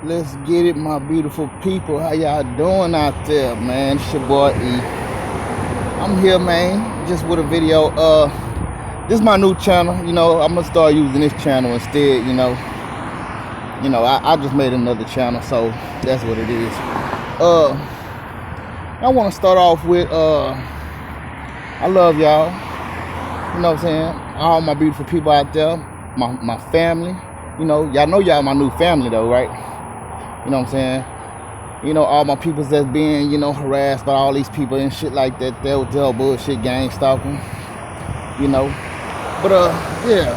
Let's get it, my beautiful people. How y'all doing out there, man? It's your boy E. I'm here, man, just with a video. This is my new channel. I'm gonna start using this channel instead. I just made another channel, so that's what it is. I want to start off with I love y'all. You know what I'm saying? All my beautiful people out there, my family. Y'all know y'all my new family though, right? You know what I'm saying? All my peoples that's being, harassed by all these people and shit like that. They're bullshit gang stalking. But yeah.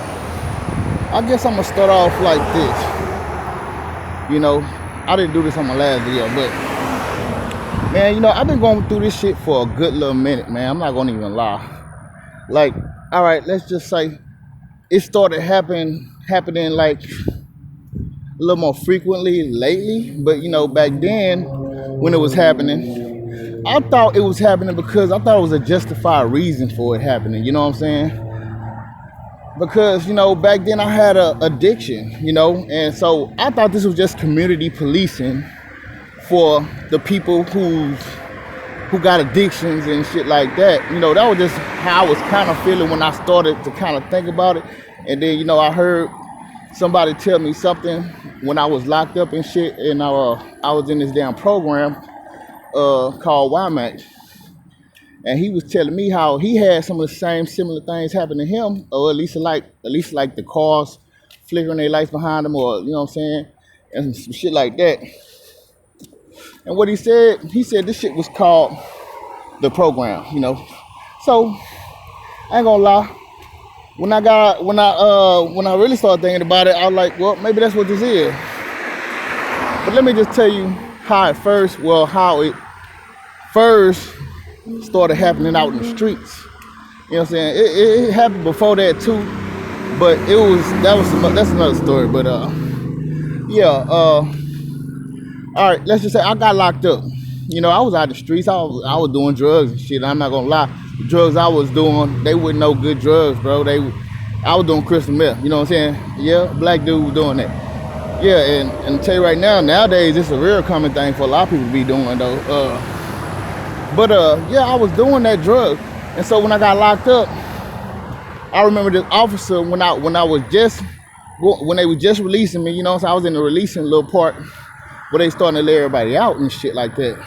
I guess I'm gonna start off like this. I didn't do this on my last video, but man, I've been going through this shit for a good little minute, man. I'm not gonna even lie. Like, all right, let's just say it started happening like a little more frequently lately, but back then when it was happening, I thought it was happening because I thought it was a justified reason for it happening. You know what I'm saying? Because back then I had a addiction, and so I thought this was just community policing for the people who got addictions and shit like that. That was just how I was kind of feeling when I started to kind of think about it. And then I heard somebody tell me something when I was locked up and shit, and I was in this damn program called YMAX, and he was telling me how he had some of the same similar things happen to him, or at least like the cars flickering their lights behind them, or what I'm saying, and some shit like that. And what he said this shit was called the program, So I ain't gonna lie. When I really started thinking about it, I was like, well, maybe that's what this is. But let me just tell you how it first started happening out in the streets. You know what I'm saying? It happened before that too, but that's another story. But yeah, all right, let's just say I got locked up. I was out the streets. I was doing drugs and shit. I'm not gonna lie. The drugs I was doing, they weren't no good drugs, bro. I was doing crystal meth. You know what I'm saying? Yeah, black dude was doing that. Yeah, and tell you right now, nowadays it's a real common thing for a lot of people to be doing though. But yeah, I was doing that drug, and so when I got locked up, I remember this officer when they were just releasing me. So I was in the releasing little part where they starting to let everybody out and shit like that.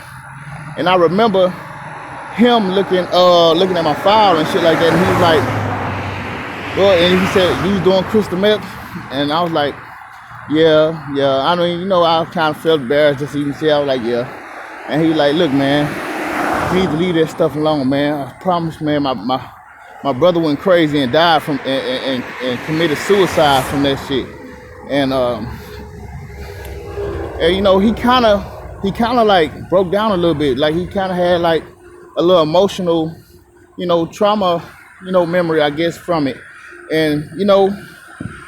And I remember him looking at my file and shit like that, and he was like, well, and he said, you was doing crystal meth? And I was like, yeah. I mean, I kind of felt embarrassed just to even say. I was like, yeah. And he was like, look, man, you need to leave that stuff alone, man. I promise, man, my brother went crazy and died from and committed suicide from that shit. And he kind of like broke down a little bit. Like he kind of had like a little emotional, trauma, memory, I guess, from it. And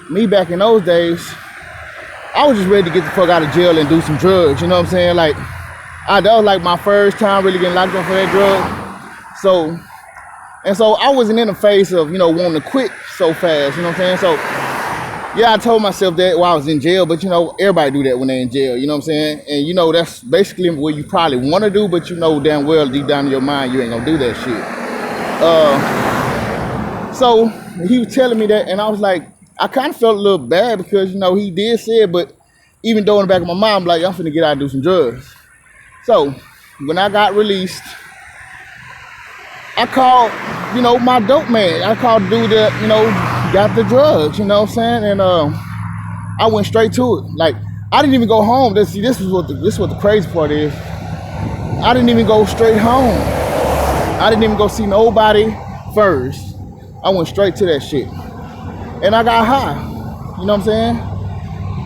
me back in those days, I was just ready to get the fuck out of jail and do some drugs. You know what I'm saying? Like that was like my first time really getting locked up for that drug. So I wasn't in the phase of wanting to quit so fast. You know what I'm saying? So yeah, I told myself that while I was in jail, but everybody do that when they're in jail, you know what I'm saying? And that's basically what you probably want to do, but damn well deep down in your mind you ain't gonna do that shit. So he was telling me that, and I was like, I kind of felt a little bad because he did say it, but even though in the back of my mind, I'm like, I'm finna get out and do some drugs. So when I got released, I called my dope man. I called the dude that got the drugs, you know what I'm saying? And I went straight to it. Like, I didn't even go home. This is what the crazy part is. I didn't even go straight home. I didn't even go see nobody first. I went straight to that shit. And I got high. You know what I'm saying?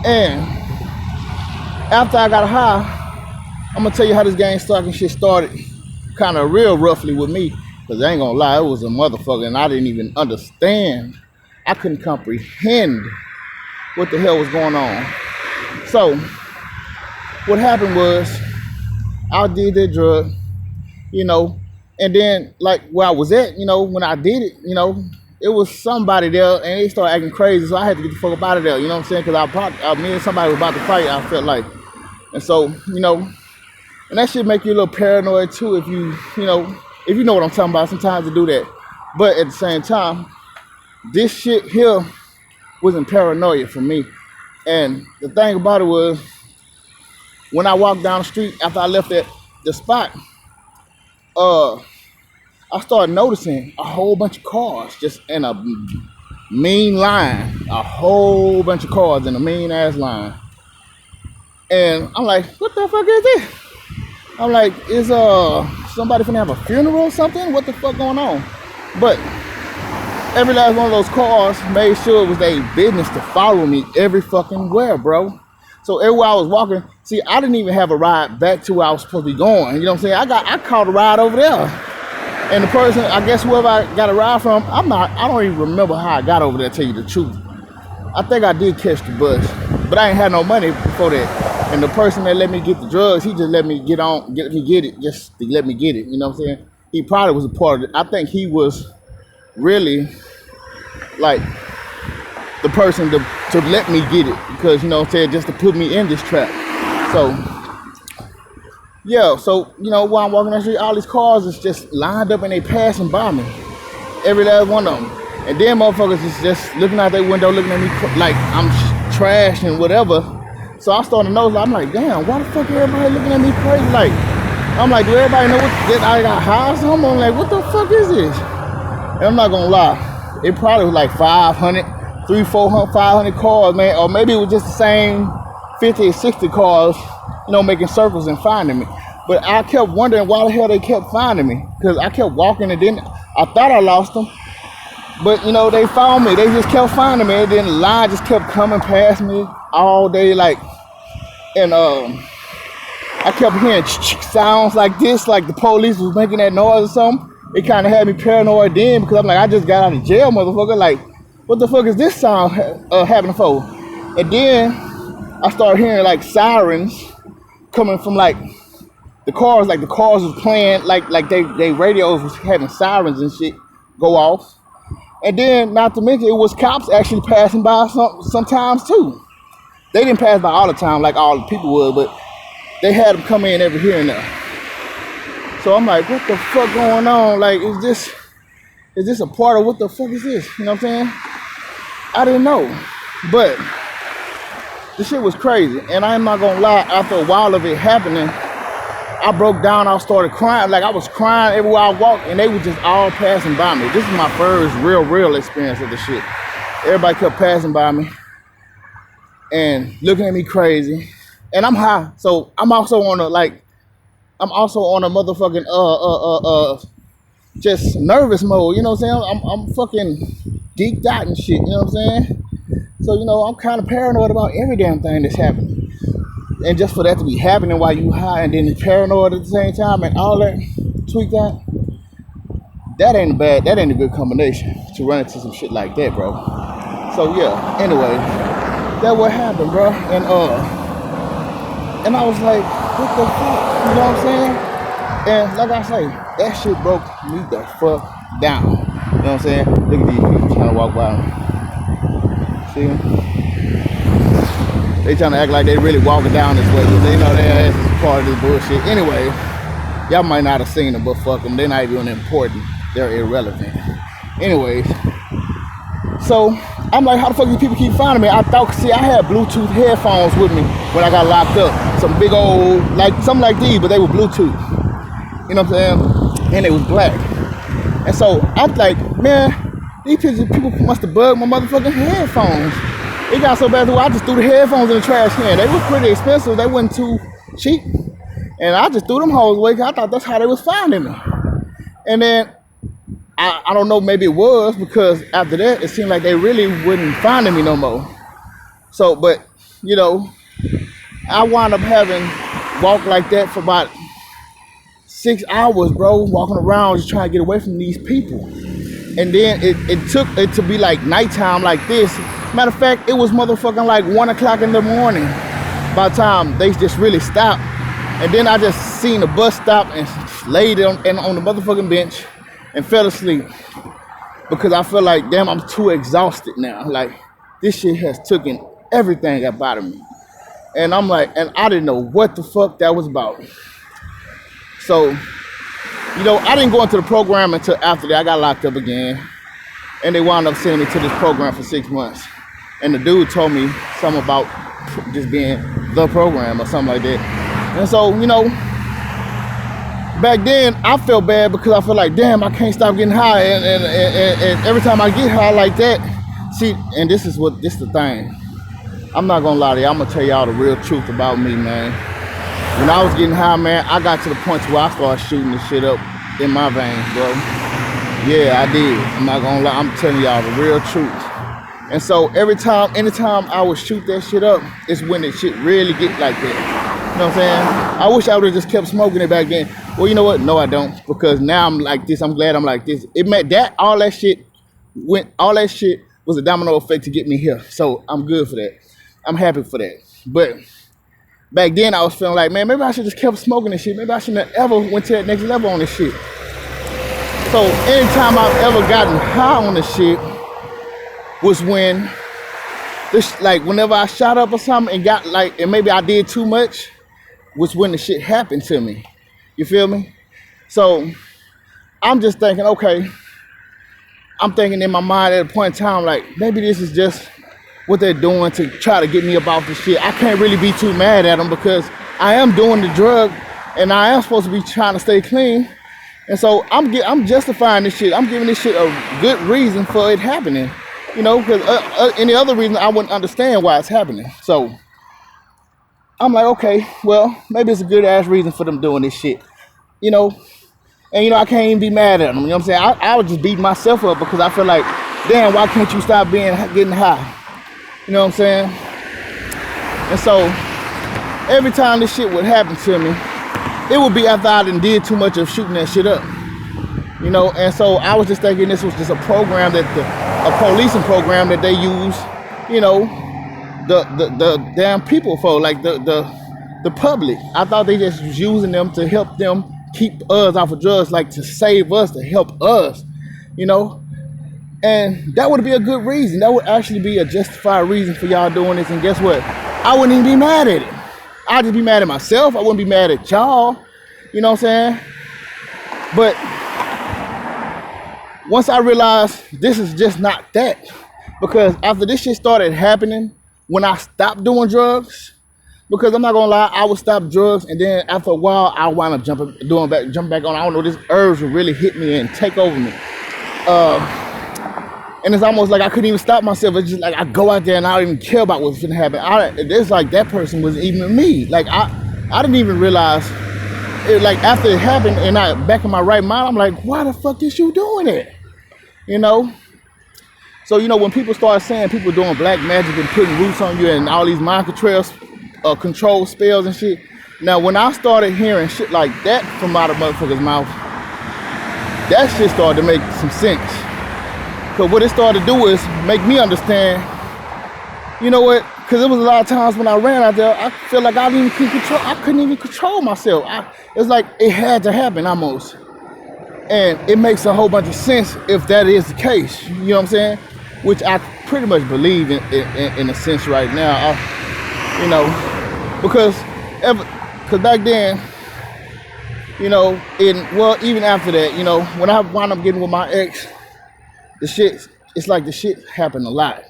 And after I got high, I'm gonna tell you how this gang stalking shit started kind of real roughly with me. Cause I ain't gonna lie, it was a motherfucker and I didn't even understand. I couldn't comprehend what the hell was going on. So what happened was I did that drug, and then like where I was at, when I did it, it was somebody there and they started acting crazy, so I had to get the fuck up out of there, you know what I'm saying? Because me and somebody was about to fight, I felt like. And so, and that shit make you a little paranoid too if you know what I'm talking about. Sometimes to do that. But at the same time, this shit here wasn't paranoia for me. And the thing about it was, when I walked down the street after I left the spot, I started noticing a whole bunch of cars just in a mean line. A whole bunch of cars in a mean ass line. And I'm like, what the fuck is this? I'm like, is somebody finna have a funeral or something? What the fuck going on? But every last one of those cars made sure it was their business to follow me every fucking where, bro. So everywhere I was walking, see, I didn't even have a ride back to where I was supposed to be going. You know what I'm saying? I caught a ride over there. And the person, I guess whoever I got a ride from, I don't even remember how I got over there, to tell you the truth. I think I did catch the bus, but I ain't had no money before that. And the person that let me get the drugs, he just let me get it, just to let me get it. You know what I'm saying? He probably was a part of it. I think he was really like the person to let me get it, because, you know what I'm saying, just to put me in this trap. So, yeah, so, while I'm walking down the street, all these cars is just lined up and they passing by me. Every last one of them. And then motherfuckers is just looking out their window, looking at me like I'm trash and whatever. So I started to notice, I'm like, damn, why the fuck everybody looking at me crazy? Like, I'm like, do everybody know that I got high or something? I'm like, what the fuck is this? And I'm not gonna lie, it probably was like 500, 300, 400, 500 cars, man. Or maybe it was just the same 50 or 60 cars, making circles and finding me. But I kept wondering why the hell they kept finding me. Because I kept walking and then I thought I lost them. But, they found me. They just kept finding me. And then the line just kept coming past me all day, like, and I kept hearing sounds like this, like the police was making that noise or something. It kind of had me paranoid then, because I'm like, I just got out of jail, motherfucker. Like, what the fuck is this sound happening for? And then I started hearing like sirens coming from like the cars was playing, like they radios was having sirens and shit go off. And then, not to mention, it was cops actually passing by sometimes too. They didn't pass by all the time like all the people would, but they had them come in every here and there. So I'm like, what the fuck going on? Like, is this a part of what the fuck is this? You know what I'm saying? I didn't know. But this shit was crazy. And I'm not gonna lie, after a while of it happening, I broke down, I started crying. Like, I was crying everywhere I walked, and they were just all passing by me. This is my first real experience of the shit. Everybody kept passing by me and looking at me crazy. And I'm high, so I'm also on a motherfucking just nervous mode, you know what I'm saying? I'm fucking geeked out and shit, you know what I'm saying? So, I'm kind of paranoid about every damn thing that's happening. And just for that to be happening while you high and then paranoid at the same time and all that tweaked out, that ain't a good combination to run into some shit like that, bro. So yeah, anyway, that what happened, bro. And I was like, what the fuck? You know what I'm saying? And like I say, that shit broke me the fuck down. You know what I'm saying? Look at these people trying to walk by me. See them? They trying to act like they really walking down this way, but they know their ass is part of this bullshit. Anyway, y'all might not have seen them, but fuck them. They're not even important. They're irrelevant. Anyways, so I'm like, how the fuck these people keep finding me? I had Bluetooth headphones with me when I got locked up. Some big old, something like these, but they were Bluetooth. You know what I'm saying? And they was black. And so I'm like, man, these people must have bugged my motherfucking headphones. It got so bad that I just threw the headphones in the trash can. They were pretty expensive. They wasn't too cheap. And I just threw them hoes away because I thought that's how they was finding me. And then, I don't know, maybe it was because after that, it seemed like they really wasn't finding me no more. So, but, I wound up having walked like that for about 6 hours, bro, walking around just trying to get away from these people. And then it took it to be like nighttime like this. Matter of fact, it was motherfucking like 1 o'clock in the morning by the time they just really stopped. And then I just seen the bus stop and laid on the motherfucking bench and fell asleep. Because I feel like, damn, I'm too exhausted now. Like, this shit has taken everything up out of me. And I'm like, and I didn't know what the fuck that was about. So, you know, I didn't go into the program until after that. I got locked up again. And they wound up sending me to this program for 6 months. And the dude told me something about just being the program or something like that. And so, you know, back then I felt bad because I felt like, damn, I can't stop getting high. And every time I get high like that, see, and this is the thing. I'm not gonna lie to you, I'm gonna tell y'all the real truth about me, man. When I was getting high, man, I got to the point where I started shooting this shit up in my veins, bro. Yeah, I did. I'm not gonna lie, I'm telling y'all the real truth. And so anytime I would shoot that shit up, it's when the shit really get like that. You know what I'm saying? I wish I would have just kept smoking it back then. Well, you know what? No, I don't. Because now I'm like this. I'm glad I'm like this. It meant that all that shit was a domino effect to get me here. So I'm good for that. I'm happy for that. But back then I was feeling like, man, maybe I should just kept smoking this shit. Maybe I shouldn't have ever went to that next level on this shit. So anytime I've ever gotten high on this shit was when this, like whenever I shot up or something and got like, and maybe I did too much, was when the shit happened to me. You feel me? So I'm just thinking, okay, I'm thinking in my mind at a point in time, like maybe this is just what they're doing to try to get me up off the shit. I can't really be too mad at them because I am doing the drug and I am supposed to be trying to stay clean. And so I'm justifying this shit. I'm giving this shit a good reason for it happening. You know, because any other reason I wouldn't understand why it's happening. So I'm like, okay, well, maybe it's a good ass reason for them doing this shit. You know, and you know, I can't even be mad at them. You know what I'm saying? I would just beat myself up because I feel like, damn, why can't you stop getting high? You know what I'm saying? And so every time this shit would happen to me, it would be after I done did too much of shooting that shit up. You know, and so I was just thinking this was just a program a policing program that they use, you know, the damn people for, like the public. I thought they just was using them to help them keep us off of drugs, like to save us, to help us, you know. And that would be a good reason. That would actually be a justified reason for y'all doing this. And guess what? I wouldn't even be mad at it. I'd just be mad at myself. I wouldn't be mad at y'all. You know what I'm saying? But once I realized this is just not that, because after this shit started happening, when I stopped doing drugs, because I'm not gonna lie, I would stop drugs, and then after a while, I wound up jumping back on. I don't know, this urge would really hit me and take over me. And it's almost like I couldn't even stop myself. It's just like I go out there and I don't even care about what's gonna happen. It's like that person was even me. Like I didn't even realize. Like after it happened and I back in my right mind, I'm like, why the fuck is you doing it? You know? So, you know, when people start saying people doing black magic and putting roots on you and all these mind control spells and shit. Now, when I started hearing shit like that from out of motherfuckers' mouth, that shit started to make some sense. Because what it started to do is make me understand, you know what? Because there was a lot of times when I ran out there, I feel like I couldn't even control myself. It's like it had to happen almost. And it makes a whole bunch of sense if that is the case. You know what I'm saying? Which I pretty much believe in a sense right now. You know, because back then, you know, even after that, you know, when I wound up getting with my ex, it's like the shit happened a lot.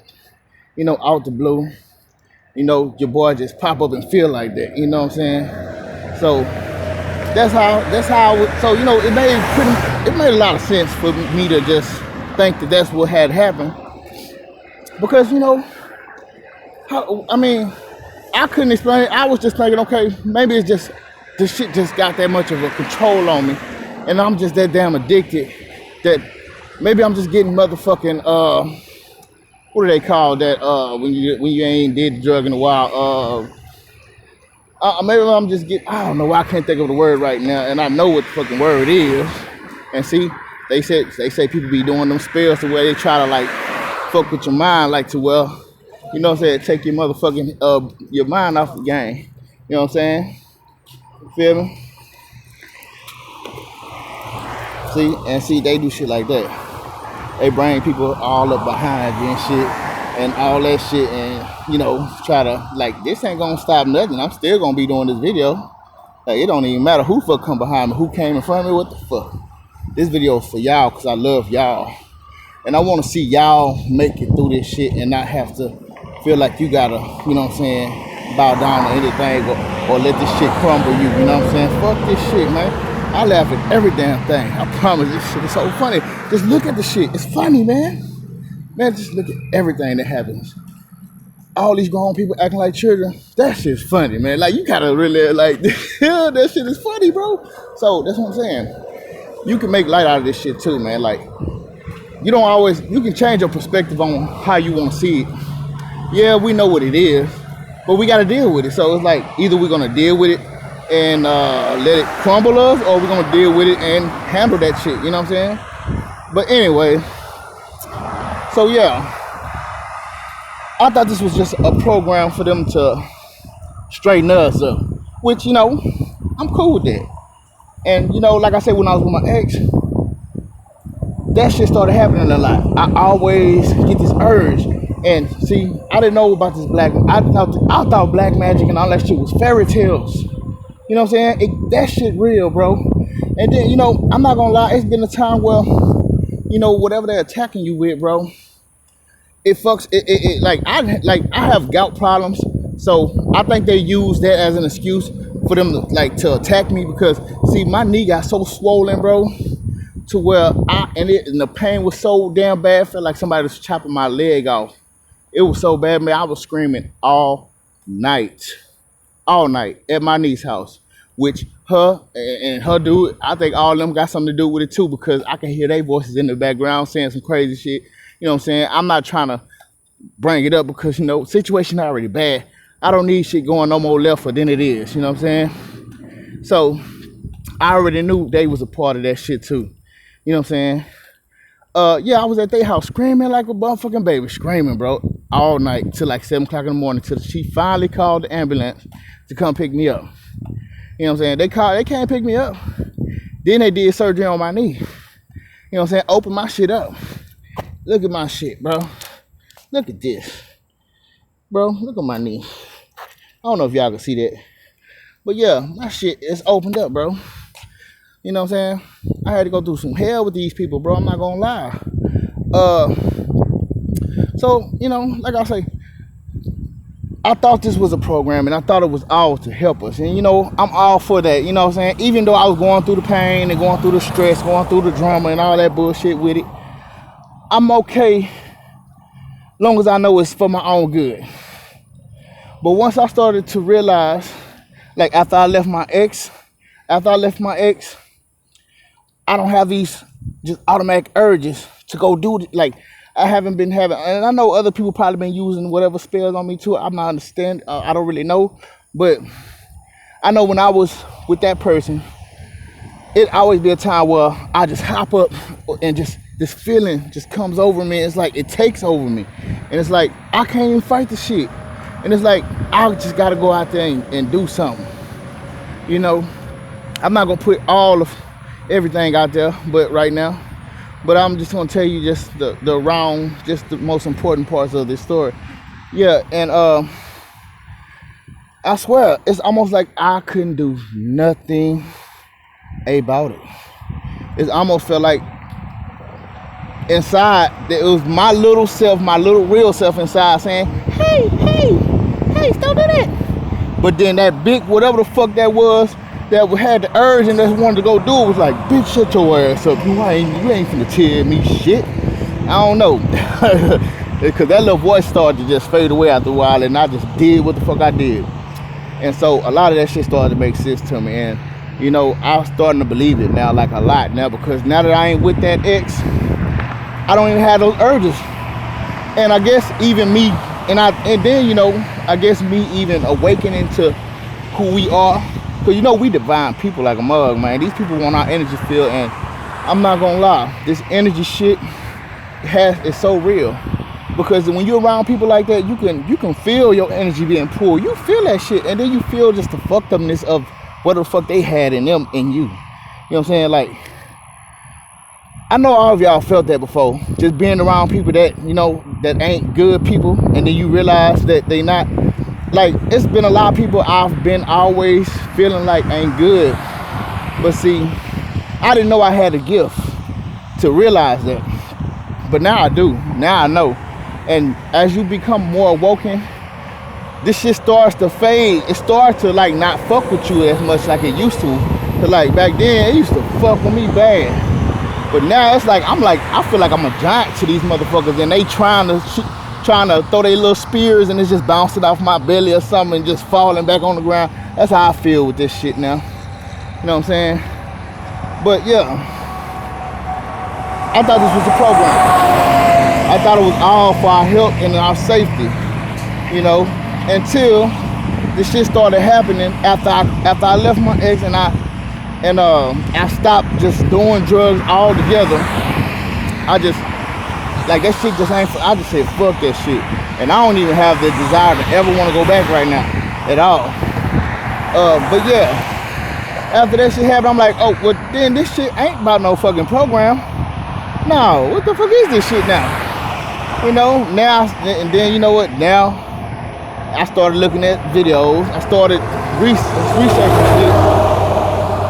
You know, out the blue. You know, your boy just pop up and feel like that. You know what I'm saying? So that's how. So you know, it made a lot of sense for me to just think that that's what had happened. Because you know, I couldn't explain it. I was just thinking, okay, maybe it's just this shit just got that much of a control on me, and I'm just that damn addicted that maybe I'm just getting motherfucking what do they call that when you ain't did the drug in a while? Maybe I'm just getting, I don't know, I can't think of the word right now, and I know what the fucking word is. And see, they say people be doing them spells to where they try to like fuck with your mind, like to, well, you know what I'm saying, take your motherfucking your mind off the game. You know what I'm saying? Feel me? See, they do shit like that. They bring people all up behind you and shit. and all that shit, and you know, try to like, this ain't gonna stop nothing. I'm still gonna be doing this video. Like, it don't even matter who fuck come behind me, who came in front of me, what the fuck. This video is for y'all because I love y'all. And I want to see y'all make it through this shit and not have to feel like you gotta, you know what I'm saying, bow down to anything or let this shit crumble you, you know what I'm saying? Fuck this shit, man. I laugh at every damn thing. I promise, this shit is so funny. Just look at the shit. It's funny, man. Man, just look at everything that happens. All these grown people acting like children. That shit's funny, man. Like, you gotta really, like, that shit is funny, bro. So, that's what I'm saying. You can make light out of this shit, too, man. Like, you don't always, you can change your perspective on how you want to see it. Yeah, we know what it is, but we got to deal with it. So, it's like, either we're going to deal with it and let it crumble us, or we're going to deal with it and handle that shit, you know what I'm saying? But anyway, so, yeah. I thought this was just a program for them to straighten us up, which, you know, I'm cool with that. And, you know, like I said, when I was with my ex, that shit started happening a lot. I always get this urge. And see, I didn't know about this black, I thought black magic and all that shit was fairy tales. You know what I'm saying? That shit real, bro. And then, you know, I'm not gonna lie, it's been a time where, you know, whatever they're attacking you with, bro, it fucks it like I have gout problems, so I think they use that as an excuse for them to attack me, because see, my knee got so swollen, bro, to where and the pain was so damn bad, felt like somebody was chopping my leg off. It was so bad, man. I was screaming all night at my niece's house, which her and her dude, I think all of them got something to do with it too, because I can hear their voices in the background saying some crazy shit. You know what I'm saying? I'm not trying to bring it up because, you know, situation already bad. I don't need shit going no more left than it is. You know what I'm saying? So I already knew they was a part of that shit too. You know what I'm saying? Yeah, I was at their house screaming like a motherfucking baby, screaming, bro, all night till like 7 o'clock in the morning, till she finally called the ambulance to come pick me up. You know what I'm saying? They can't pick me up. Then they did surgery on my knee. You know what I'm saying? Open my shit up. Look at my shit, bro. Look at this. Bro, look at my knee. I don't know if y'all can see that. But yeah, my shit is opened up, bro. You know what I'm saying? I had to go through some hell with these people, bro. I'm not gonna lie. So, you know, like I say, I thought this was a program, and I thought it was all to help us. And, you know, I'm all for that, you know what I'm saying? Even though I was going through the pain and going through the stress, going through the drama and all that bullshit with it, I'm okay long as I know it's for my own good. But once I started to realize, like after I left my ex, I don't have these just automatic urges to go do it. Like, I haven't been having, and I know other people probably been using whatever spells on me too. I'm not understand. I don't really know, but I know when I was with that person, it always be a time where I just hop up and just this feeling just comes over me. It's like it takes over me, and it's like I can't even fight the shit. And it's like I just gotta go out there and do something. You know, I'm not gonna put all of everything out there, but right now. But I'm just gonna tell you just the most important parts of this story. Yeah, and I swear it's almost like I couldn't do nothing about it. It almost felt like inside that it was my little self, my little real self inside saying, hey, don't do that. But then that big, whatever the fuck that was, that had the urge and just wanted to go do it, was like, bitch, shut your ass up. You ain't finna tell me shit. I don't know. Because that little voice started to just fade away after a while, and I just did what the fuck I did. And so a lot of that shit started to make sense to me. And, you know, I'm starting to believe it now, like a lot now, because now that I ain't with that ex, I don't even have those urges. And I guess even me, and then, you know, I guess me even awakening to who we are. Because, you know, we divine people like a mug, man. These people want our energy field, and I'm not gonna lie, this energy shit is so real. Because when you're around people like that, you can feel your energy being pulled. You feel that shit, and then you feel just the fucked upness of what the fuck they had in them in you. You know what I'm saying? Like, I know all of y'all felt that before. Just being around people that, you know, that ain't good people, and then you realize that they not. Like, it's been a lot of people I've been always feeling like ain't good. But see, I didn't know I had a gift to realize that. But now I do. Now I know. And as you become more awoken, this shit starts to fade. It starts to like not fuck with you as much like it used to. Cause like back then, it used to fuck with me bad. But now it's like, I feel like I'm a giant to these motherfuckers, and they trying to throw their little spears, and it's just bouncing off my belly or something and just falling back on the ground. That's how I feel with this shit now. You know what I'm saying? But yeah, I thought this was a program. I thought it was all for our health and our safety, you know, until this shit started happening after I left my ex, and I stopped just doing drugs altogether. I just, like, that shit just ain't, I just said fuck that shit. And I don't even have the desire to ever want to go back right now at all. But yeah, after that shit happened, I'm like, oh, well then this shit ain't about no fucking program. No, what the fuck is this shit now? You know, now, and then you know what, now I started looking at videos. I started researching shit.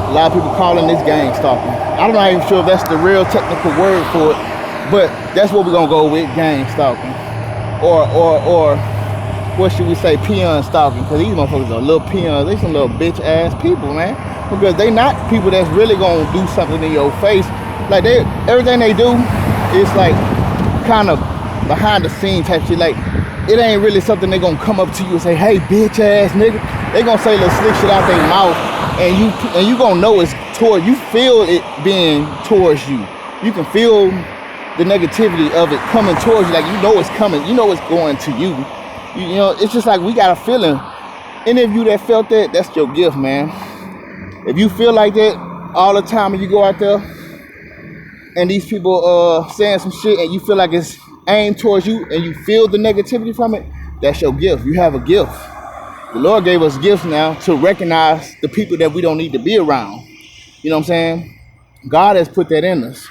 A lot of people calling this gang stalking. I'm not even sure if that's the real technical word for it, but that's what we're gonna go with, gang stalking. Or what should we say, peon stalking, because these motherfuckers are little peons. They some little bitch ass people, man. Because they not people that's really gonna do something in your face. Like, everything they do is like kind of behind the scenes type shit. Like, it ain't really something they gonna come up to you and say, hey, bitch ass nigga. They gonna say little slick shit out their mouth, and you gonna know it's toward you. Feel it being towards you. You can feel the negativity of it coming towards you. Like, you know it's coming. You know it's going to you. You know, it's just like we got a feeling. Any of you that felt that, that's your gift, man. If you feel like that all the time and you go out there and these people saying some shit and you feel like it's aimed towards you and you feel the negativity from it, that's your gift. You have a gift. The Lord gave us gifts now to recognize the people that we don't need to be around. You know what I'm saying? God has put that in us.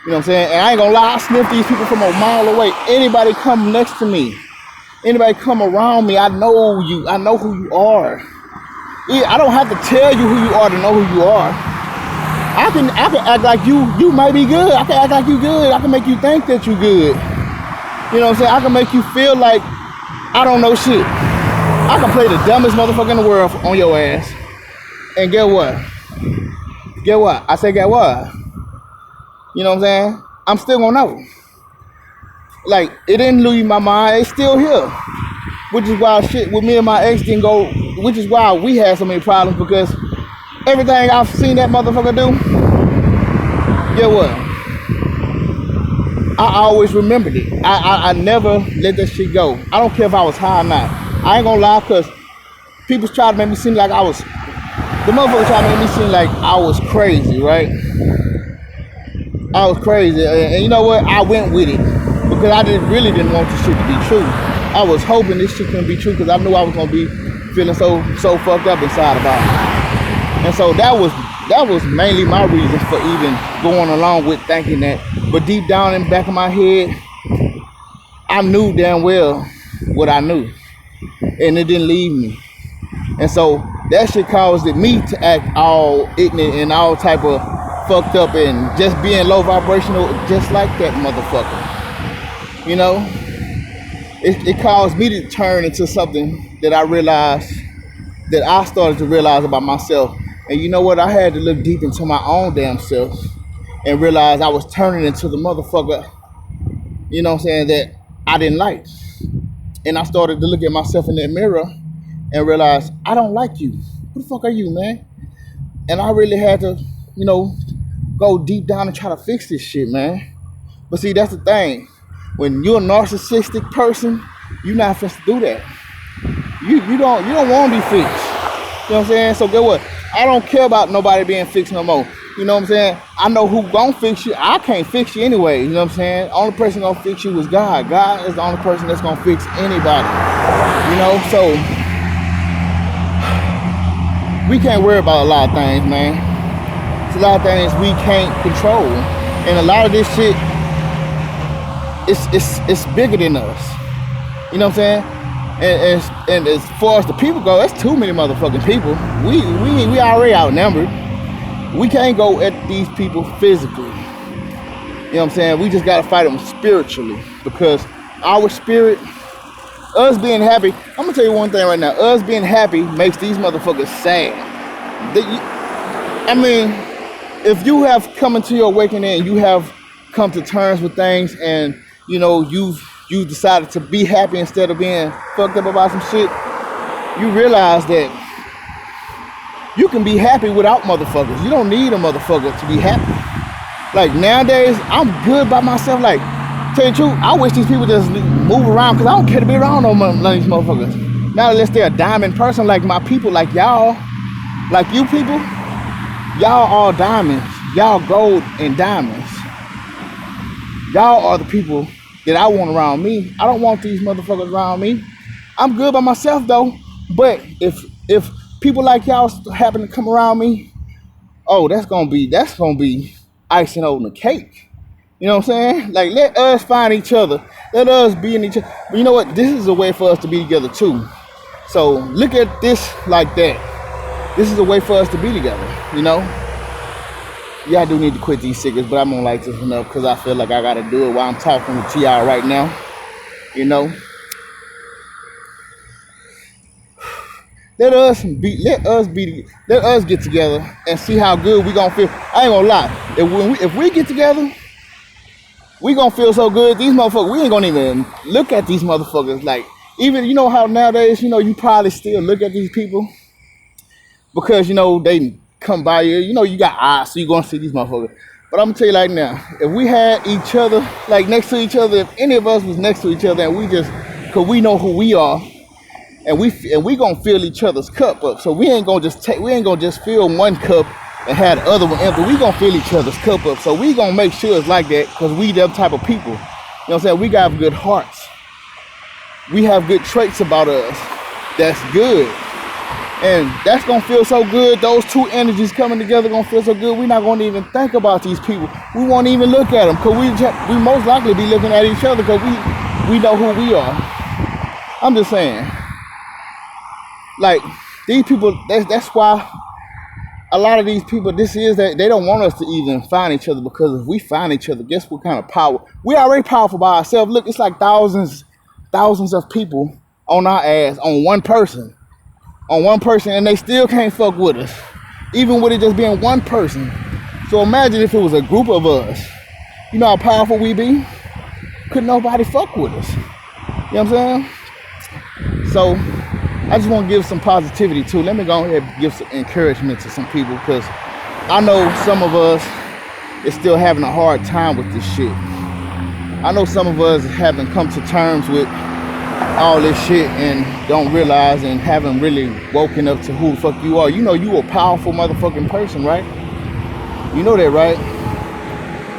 You know what I'm saying? And I ain't gonna lie, I sniff these people from a mile away. Anybody come next to me, anybody come around me, I know you. I know who you are. I don't have to tell you who you are to know who you are. I can act like you might be good. I can act like you good. I can make you think that you good. You know what I'm saying? I can make you feel like I don't know shit. I can play the dumbest motherfucker in the world on your ass. And get what? Get what? I say get what? You know what I'm saying? I'm still gonna know. Like, it didn't leave my mind. It's still here. Which is why shit with me and my ex didn't go, which is why we had so many problems, because everything I've seen that motherfucker do, get what? I always remembered it. I never let that shit go. I don't care if I was high or not. I ain't gonna lie, because people try to make me seem like the motherfucker tried to make me seem like I was crazy, right? I was crazy, and you know what? I went with it because I really didn't want this shit to be true. I was hoping this shit couldn't be true because I knew I was gonna be feeling so fucked up inside about it. And so that was mainly my reason for even going along with thinking that. But deep down in the back of my head, I knew damn well what I knew, and it didn't leave me. And so that shit caused me to act all ignorant and all type of fucked up and just being low vibrational, just like that motherfucker. You know, it caused me to turn into something that I realized, that I started to realize about myself. And you know what? I had to look deep into my own damn self and realize I was turning into the motherfucker, you know what I'm saying, that I didn't like. And I started to look at myself in that mirror and realize, I don't like you. Who the fuck are you, man? And I really had to, you know, go deep down and try to fix this shit, man. But see, that's the thing. When you're a narcissistic person, you're not supposed to do that. You don't want to be fixed. You know what I'm saying? So get what? I don't care about nobody being fixed no more. You know what I'm saying? I know who gonna fix you. I can't fix you anyway. You know what I'm saying? Only person gonna fix you is God. God is the only person that's gonna fix anybody. You know, so we can't worry about a lot of things, man. It's a lot of things we can't control. And a lot of this shit, it's bigger than us. You know what I'm saying? And as far as the people go, that's too many motherfucking people. We already outnumbered. We can't go at these people physically. You know what I'm saying? We just gotta fight them spiritually, because our spirit, us being happy, I'm gonna tell you one thing right now, us being happy makes these motherfuckers sad. I mean, if you have come into your awakening and you have come to terms with things, and you know you decided to be happy instead of being fucked up about some shit, you realize that you can be happy without motherfuckers. You don't need a motherfucker to be happy. Like nowadays, I'm good by myself. Like, tell you the truth, I wish these people just move around, because I don't care to be around none of these motherfuckers. Now unless they're a diamond person like my people, like y'all, like you people, y'all all diamonds. Y'all gold and diamonds. Y'all are the people that I want around me. I don't want these motherfuckers around me. I'm good by myself though. But if people like y'all happen to come around me, oh, that's gonna be icing on the cake. You know what I'm saying? Like, let us find each other. Let us be in each other. But you know what? This is a way for us to be together too. So look at this like that. This is a way for us to be together, you know? Yeah, I do need to quit these cigarettes, but I'm gonna light this one up because I feel like I gotta do it while I'm talking with y'all right now. You know? Let us get together and see how good we gonna feel. I ain't gonna lie. If we get together, we gonna feel so good. These motherfuckers, we ain't gonna even look at these motherfuckers. Like, even, you know how nowadays, you know, you probably still look at these people because, you know, they come by you. You know, you got eyes, so you gonna see these motherfuckers. But I'm gonna tell you like now, if we had each other, like next to each other, if any of us was next to each other and we just, cause we know who we are, and we gonna fill each other's cup up. So we ain't gonna just fill one cup and have the other one empty. We gonna fill each other's cup up. So we gonna make sure it's like that, because we them type of people. You know what I'm saying? We got good hearts. We have good traits about us. That's good. And that's gonna feel so good. Those two energies coming together gonna feel so good. We're not gonna even think about these people. We won't even look at them, because we most likely be looking at each other, because we know who we are. I'm just saying. Like, these people, that's why a lot of these people, this is that they don't want us to even find each other, because if we find each other, guess what kind of power? We already powerful by ourselves. Look, it's like thousands of people on our ass, on one person, and they still can't fuck with us, even with it just being one person. So imagine if it was a group of us. You know how powerful we be? Couldn't nobody fuck with us. You know what I'm saying? So I just want to give some positivity too. Let me go ahead and give some encouragement to some people, because I know some of us is still having a hard time with this shit. I know some of us haven't come to terms with all this shit and don't realize and haven't really woken up to who the fuck you are. You know you a powerful motherfucking person, right? You know that, right?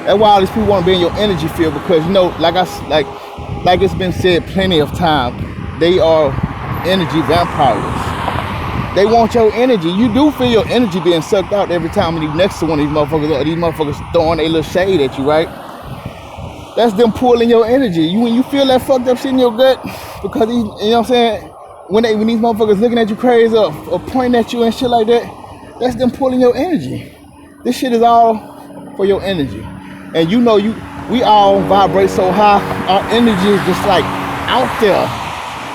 That's why all these people want to be in your energy field, because, you know, like it's been said plenty of times, they are energy vampires. They want your energy. You do feel your energy being sucked out every time when you next to one of these motherfuckers, or these motherfuckers throwing a little shade at you, right? That's them pulling your energy. When you feel that fucked up shit in your gut, because these, you know what I'm saying, when these motherfuckers looking at you crazy or pointing at you and shit like that, that's them pulling your energy. This shit is all for your energy. And you know, we all vibrate so high, our energy is just like out there.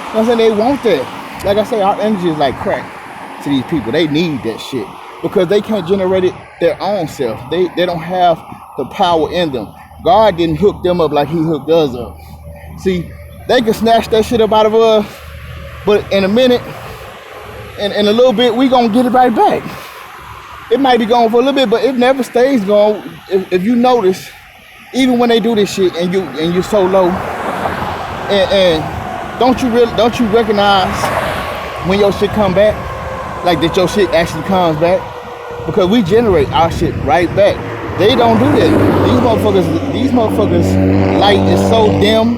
You know what I'm saying? They want that. Like I say, our energy is like crack to these people. They need that shit, because they can't generate it their own self. They don't have the power in them. God didn't hook them up like he hooked us up. See, they can snatch that shit up out of us, but in a minute, in a little bit, we gonna get it right back. It might be gone for a little bit, but it never stays gone. If you notice, even when they do this shit and you're so low, and don't you recognize when your shit come back, like that your shit actually comes back? Because we generate our shit right back. They don't do that. These motherfuckers light is so dim,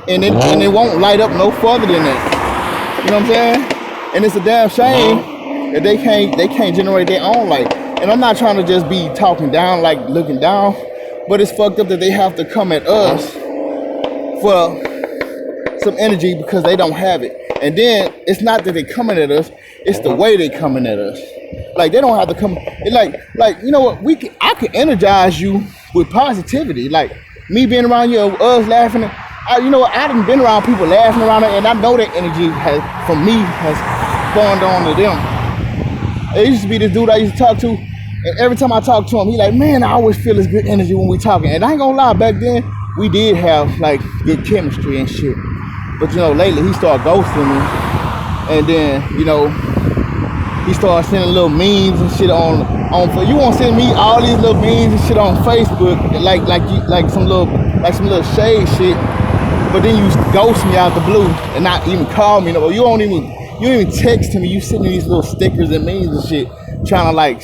and it won't light up no further than that. You know what I'm saying? And it's a damn shame that they can't generate their own light. And I'm not trying to just be talking down, like looking down, But it's fucked up that they have to come at us for some energy because they don't have it. And then it's not that they coming at us, it's the way they coming at us. Like they don't have to come. It's like you know what? I can energize you with positivity. Like me being around you, us laughing. You know what? I done been around people laughing around it, and I know that energy from me has spawned on to them. There used to be this dude I used to talk to, and every time I talk to him, he like, man, I always feel this good energy when we talking. And I ain't gonna lie, back then we did have like good chemistry and shit. But you know, lately he started ghosting me, and then you know he started sending little memes and shit on. You won't send me all these little memes and shit on Facebook, like some little shade shit. But then you ghost me out the blue and not even call me. No, you don't even text me. You send me these little stickers and memes and shit, trying to like,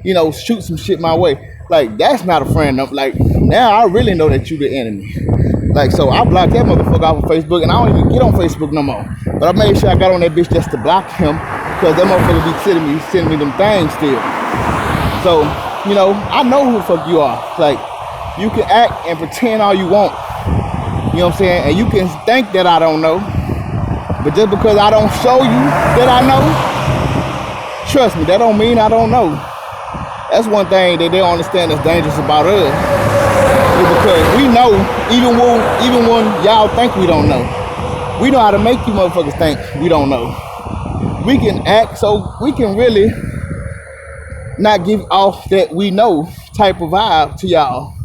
you know, shoot some shit my way. Like that's not a friend. Like now I really know that you the enemy. Like so I blocked that motherfucker off of Facebook, and I don't even get on Facebook no more. But I made sure I got on that bitch just to block him, because that motherfucker be sending me them things still. So you know I know who the fuck you are. Like you can act and pretend all you want. You know what I'm saying? And you can think that I don't know. But just because I don't show you that I know, trust me, that don't mean I don't know. That's one thing that they don't understand that's dangerous about us. Is because we know, even when y'all think we don't know. We know how to make you motherfuckers think we don't know. We can act so we can really not give off that we know type of vibe to y'all.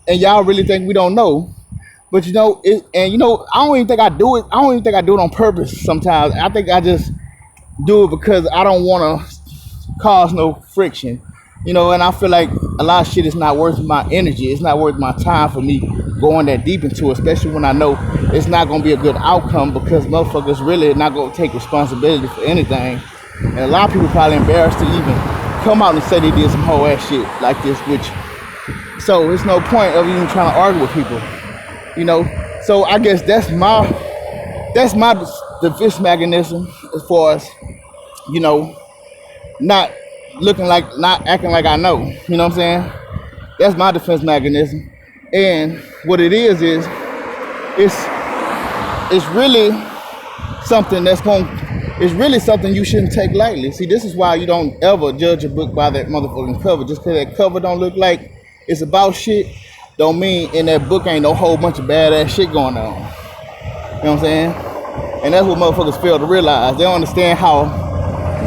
And y'all really think we don't know. But you know, I don't even think I do it. I don't even think I do it on purpose sometimes. I think I just do it because I don't want to cause no friction. You know, and I feel like a lot of shit is not worth my energy. It's not worth my time for me going that deep into it, especially when I know it's not going to be a good outcome, because motherfuckers really not going to take responsibility for anything. And a lot of people probably embarrassed to even come out and say they did some whole ass shit like this, so it's no point of even trying to argue with people. You know, so I guess that's my defense mechanism as far as, you know, not acting like I know. You know what I'm saying? That's my defense mechanism. And what it is it's really something it's really something you shouldn't take lightly. See, this is why you don't ever judge a book by that motherfucking cover. Just because that cover don't look like it's about shit, don't mean in that book ain't no whole bunch of badass shit going on. You know what I'm saying? And that's what motherfuckers fail to realize. They don't understand how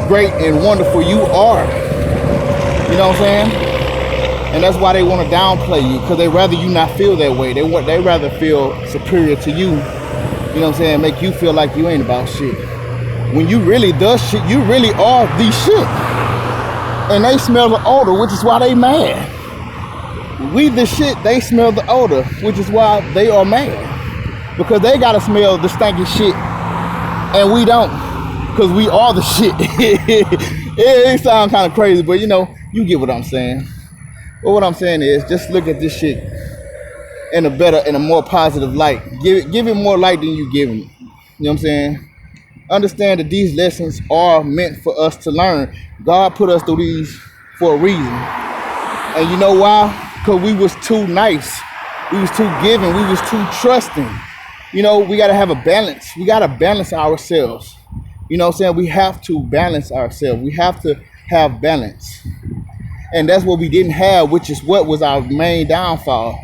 great and wonderful you are. You know what I'm saying? And that's why they want to downplay you, because they rather you not feel that way. They rather feel superior to you. You know what I'm saying? Make you feel like you ain't about shit. When you really does shit, you really are the shit. And they smell the odor, which is why they mad. We the shit, they smell the odor, which is why they are mad. Because they gotta smell the stinking shit, and we don't, because we are the shit. It sounds kind of crazy, but you know, you get what I'm saying. But what I'm saying is, just look at this shit in a more positive light. Give it more light than you give it. You know what I'm saying? Understand that these lessons are meant for us to learn. God put us through these for a reason. And you know why? Because we was too nice. We was too giving. We was too trusting. You know, we got to have a balance. We got to balance ourselves. You know what I'm saying? We have to balance ourselves. We have to have balance. And that's what we didn't have, which is what was our main downfall.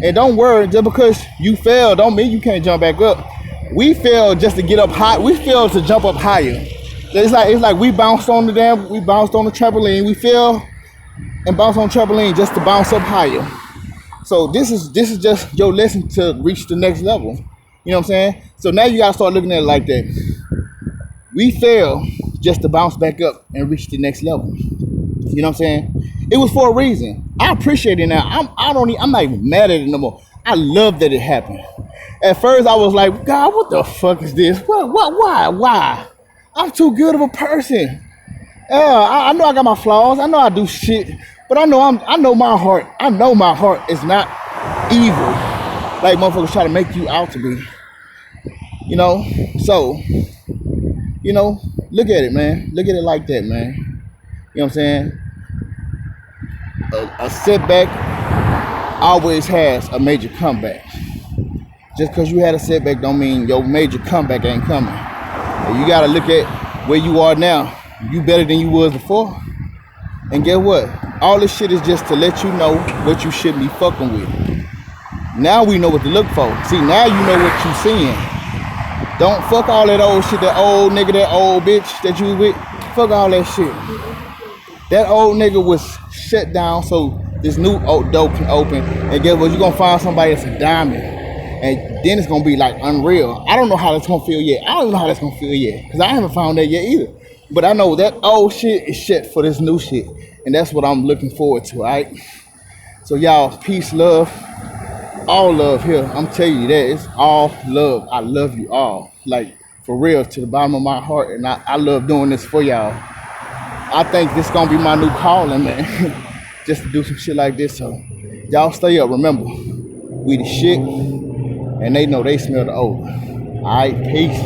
And don't worry, just because you failed don't mean you can't jump back up. We failed just to get up high. We failed to jump up higher. It's like we bounced on the trampoline. We fell and bounced on the trampoline just to bounce up higher. So this is just your lesson to reach the next level. You know what I'm saying? So now you gotta start looking at it like that. We failed just to bounce back up and reach the next level. You know what I'm saying? It was for a reason. I appreciate it now. I'm not even mad at it no more. I love that it happened. At first I was like, God, what the fuck is this? Why? I'm too good of a person. I know I got my flaws. I know I do shit, but I know my heart. I know my heart is not evil, like motherfuckers try to make you out to be. You know, so you know, look at it, man. Look at it like that, man. You know what I'm saying? A setback always has a major comeback. Just because you had a setback don't mean your major comeback ain't coming. And you gotta look at where you are now. You better than you was before. And guess what? All this shit is just to let you know what you shouldn't be fucking with. Now we know what to look for. See, now you know what you seeing. Don't fuck all that old shit, that old nigga, that old bitch that you with. Fuck all that shit. That old nigga was shut down so this new door can open. And guess what? You're gonna find somebody that's a diamond. And then it's gonna be like unreal. I don't know how that's gonna feel yet. I don't know how that's gonna feel yet. Because I haven't found that yet either. But I know that old shit is shit for this new shit. And that's what I'm looking forward to, alright? So y'all, peace, love. All love here. I'm telling you that. It's all love. I love you all. Like, for real, to the bottom of my heart. And I love doing this for y'all. I think this gonna be my new calling, man. Just to do some shit like this. So y'all stay up. Remember, we the shit. And they know they smell the odor. Alright, peace.